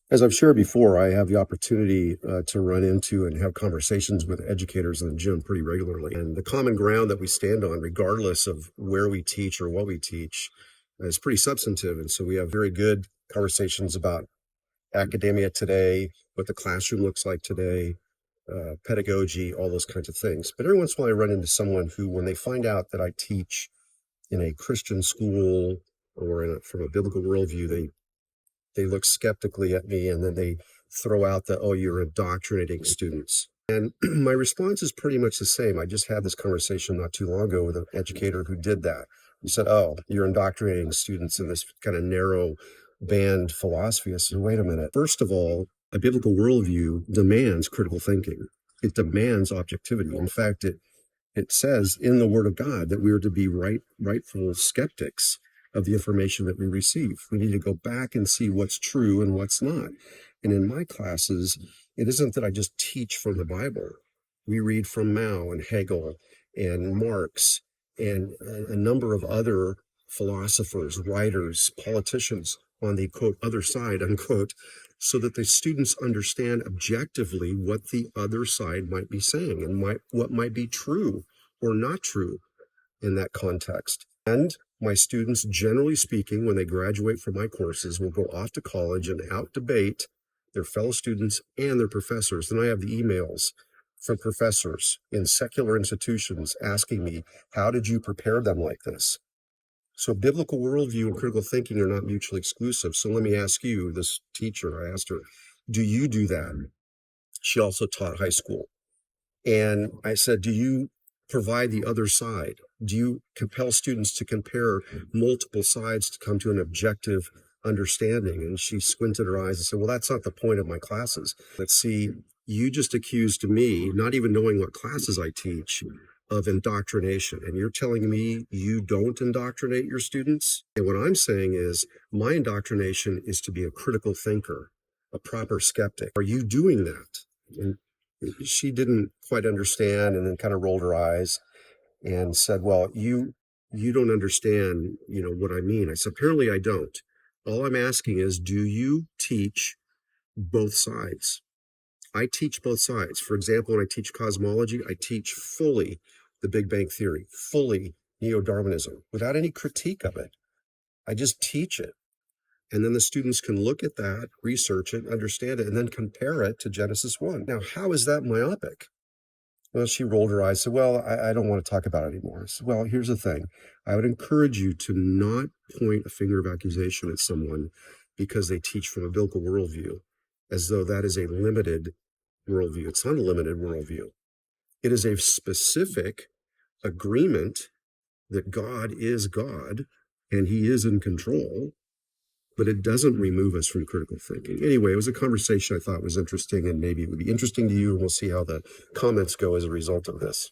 As I've shared before, I have the opportunity to run into and have conversations with educators in the gym pretty regularly. And the common ground that we stand on, regardless of where we teach or what we teach, is pretty substantive. And so we have very good conversations about academia today, what the classroom looks like today, pedagogy, all those kinds of things. But every once in a while, I run into someone who, when they find out that I teach in a Christian school or from a biblical worldview, they look skeptically at me, and then they throw out the, oh, you're indoctrinating students. And my response is pretty much the same. I just had this conversation not too long ago with an educator who did that. He said, oh, you're indoctrinating students in this kind of narrow band philosophy. I said, wait a minute. First of all, a biblical worldview demands critical thinking. It demands objectivity. In fact, it says in the Word of God that we are to be rightful skeptics of the information that we receive. We need to go back and see what's true and what's not. And in my classes, it isn't that I just teach from the Bible. We read from Mao and Hegel and Marx and a number of other philosophers, writers, politicians on the quote other side, unquote, so that the students understand objectively what the other side might be saying and what might be true or not true in that context. And my students, generally speaking, when they graduate from my courses, will go off to college and out-debate their fellow students and their professors. And I have the emails from professors in secular institutions asking me, how did you prepare them like this? So biblical worldview and critical thinking are not mutually exclusive. So let me ask you, this teacher, I asked her, do you do that? She also taught high school. And I said, do you provide the other side? Do you compel students to compare multiple sides to come to an objective understanding? And she squinted her eyes and said, well, that's not the point of my classes. Let's see, you just accused me, not even knowing what classes I teach, of indoctrination. And you're telling me you don't indoctrinate your students? And what I'm saying is my indoctrination is to be a critical thinker, a proper skeptic. Are you doing that? And she didn't quite understand, and then kind of rolled her eyes and said, well, you don't understand, what I mean. I said, apparently I don't. All I'm asking is, do you teach both sides? I teach both sides. For example, when I teach cosmology, I teach fully the Big Bang Theory, fully neo-Darwinism, without any critique of it. I just teach it. And then the students can look at that, research it, understand it, and then compare it to Genesis 1. Now, how is that myopic? Well, she rolled her eyes and said, well, I don't want to talk about it anymore. I said, well, here's the thing. I would encourage you to not point a finger of accusation at someone because they teach from a biblical worldview, as though that is a limited worldview. It's not a limited worldview. It is a specific agreement that God is God and he is in control, but it doesn't remove us from critical thinking. Anyway, it was a conversation I thought was interesting, and maybe it would be interesting to you, and we'll see how the comments go as a result of this.